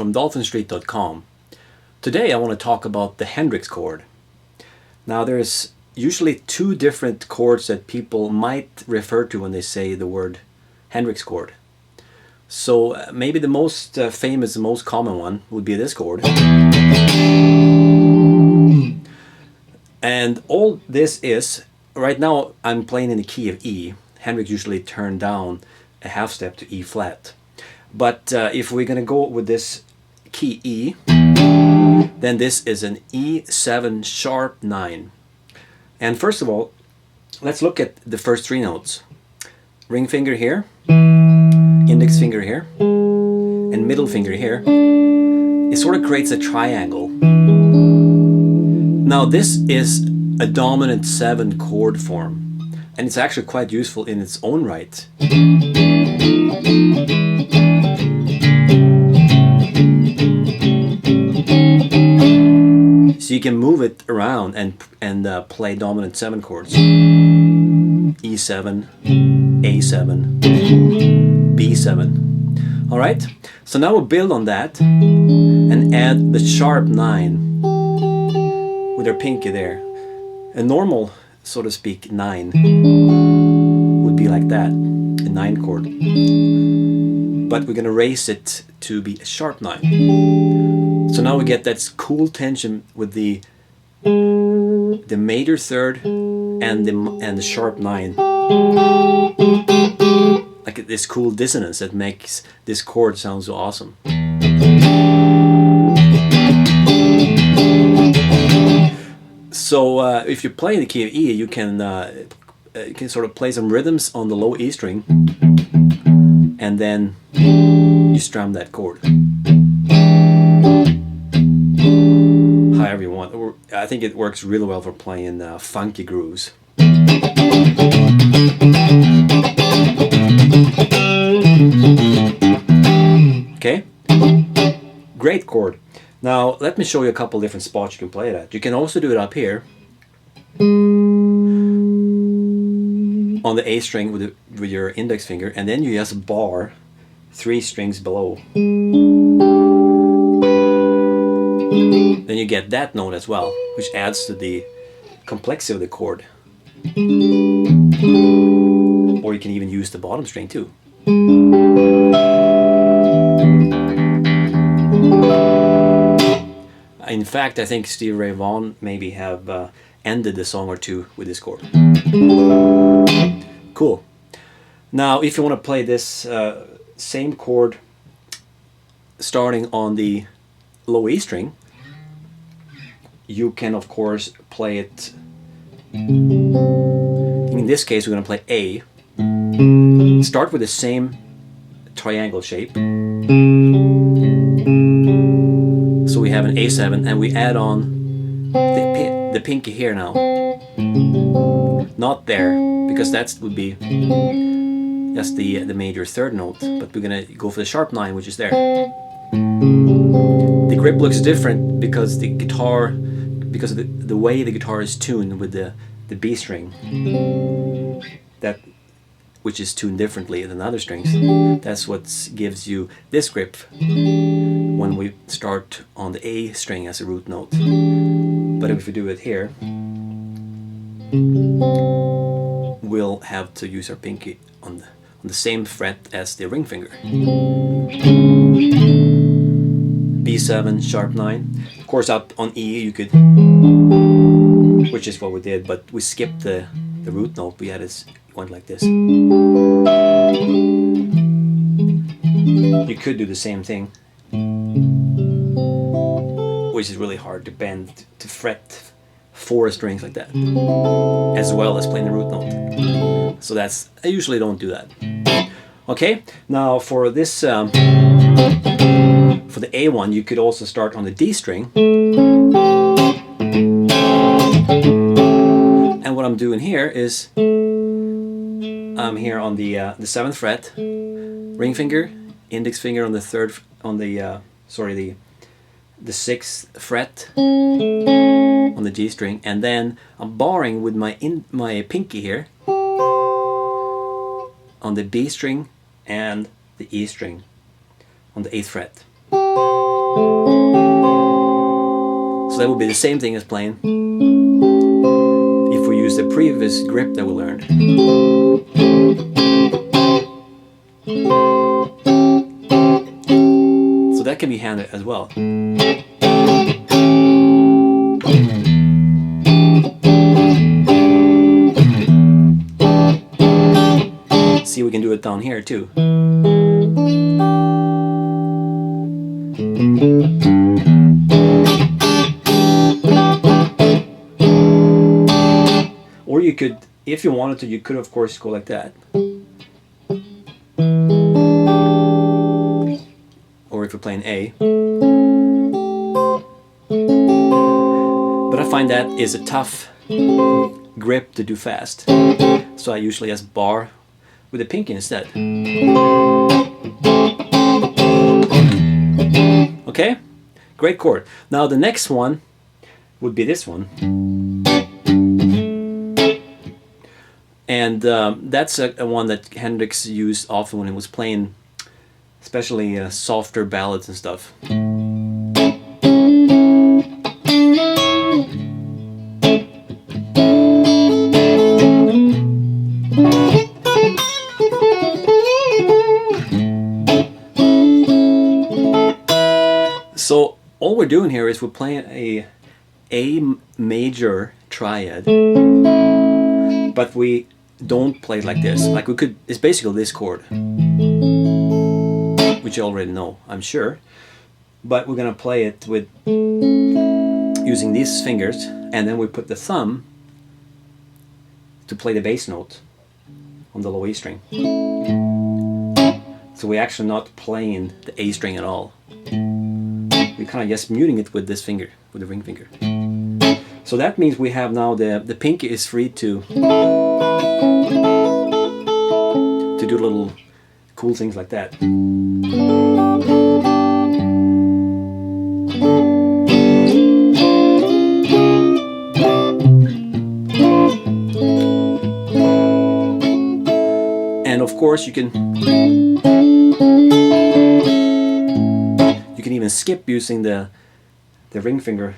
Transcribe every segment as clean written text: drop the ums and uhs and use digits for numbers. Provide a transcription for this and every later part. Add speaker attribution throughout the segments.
Speaker 1: from dolphinstreet.com. Today I want to talk about the Hendrix chord. Now there's usually two different chords that people might refer to when they say the word Hendrix chord. So maybe the most famous, the most common one would be this chord. And all this is, right now I'm playing in the key of E. Hendrix usually turned down a half step to E flat. But if we're going to go with this key E, then this is an E7 sharp 9. And first of all, let's look at the first three notes. Ring finger here, index finger here, and middle finger here. It sort of creates a triangle. Now this is a dominant 7 chord form, and it's actually quite useful in its own right. So you can move it around and play dominant 7 chords. E7, A7, B7. Alright, so now we'll build on that and add the sharp 9 with our pinky there. A normal, so to speak, 9 would be like that, a 9 chord. But we're going to raise it to be a sharp 9. So now we get that cool tension with the major third and the sharp 9. Like this cool dissonance that makes this chord sound so awesome. So if you play the key of E, you can sort of play some rhythms on the low E string, and then you strum that chord. However you want. I think it works really well for playing funky grooves. Okay, great chord. Now let me show you a couple different spots you can play it at. You can also do it up here on the A string with your index finger, and then you just bar 3 strings below. Then you get that note as well, which adds to the complexity of the chord. Or you can even use the bottom string too. In fact, I think Stevie Ray Vaughan maybe have ended a song or two with this chord. Cool. Now, if you want to play this same chord starting on the low E string, you can of course play it. In this case, we're going to play A. Start with the same triangle shape. So we have an A7, and we add on the pinky here now. Not there, because that would be just the major third note, but we're gonna go for the sharp 9, which is there. The grip looks different because the guitar, because of the way the guitar is tuned with the B string, which is tuned differently than other strings. That's what gives you this grip when we start on the A string as a root note. But if we do it here, we'll have to use our pinky on the same fret as the ring finger. B7, sharp 9. Of course, up on E you could, which is what we did, but we skipped the root note. We had this, went like this. You could do the same thing, which is really hard to bend, to fret 4 strings like that, as well as playing the root note. So that's, I usually don't do that. Okay, now for this, for the A1, you could also start on the D string. And what I'm doing here is, I'm here on the 7th fret, ring finger, index finger on the 3rd, on the the 6th fret on the G string, and then I'm barring with my pinky here on the B string and the E string on the 8th fret. So that would be the same thing as playing if we use the previous grip that we learned. So that can be handled as well. See, we can do it down here too. Or you could, if you wanted to, you could of course go like that. Or if you're playing A. But I find that is a tough grip to do fast. So I usually just bar with the pinky instead. Okay? Great chord. Now the next one would be this one. And that's a one that Hendrix used often when he was playing, especially softer ballads and stuff. So all we're doing here is we're playing a major triad, but we don't play it like this. Like we could, it's basically this chord, which you already know, I'm sure. But we're gonna play it with using these fingers, and then we put the thumb to play the bass note on the low A string. So we're actually not playing the A string at all. We're kind of just muting it with this finger, with the ring finger. So that means we have now the pinky is free to do little cool things like that. And of course you can even skip using the ring finger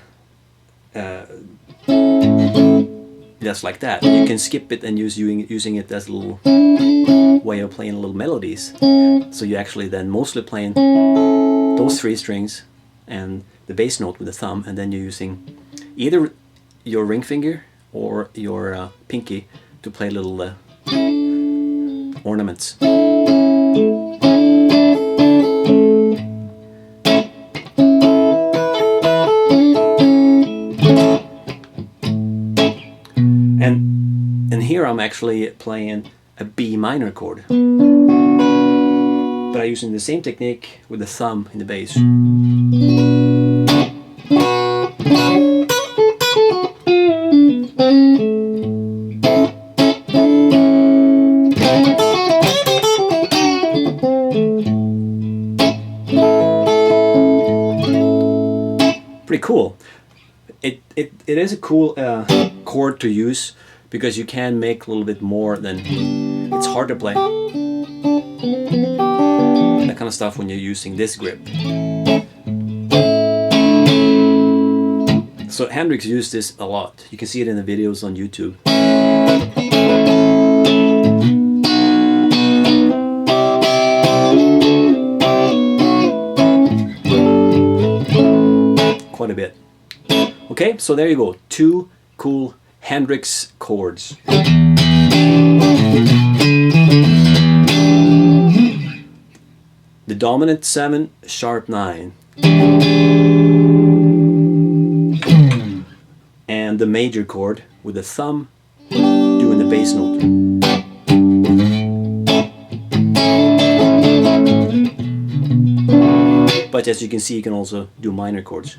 Speaker 1: just like that. You can skip it and using it as a little way of playing little melodies. So you actually then mostly playing those three strings and the bass note with the thumb, and then you're using either your ring finger or your pinky to play little ornaments. And here I'm actually playing a B minor chord, but I'm using the same technique with the thumb in the bass. Pretty cool. It is a cool chord to use, because you can make a little bit more than it's hard to play that kind of stuff when you're using this grip. So Hendrix used this a lot. You can see it in the videos on YouTube. Quite a bit. Okay, so there you go. 2 cool Hendrix chords. The dominant 7, sharp 9. And the major chord with the thumb doing the bass note. But as you can see, you can also do minor chords.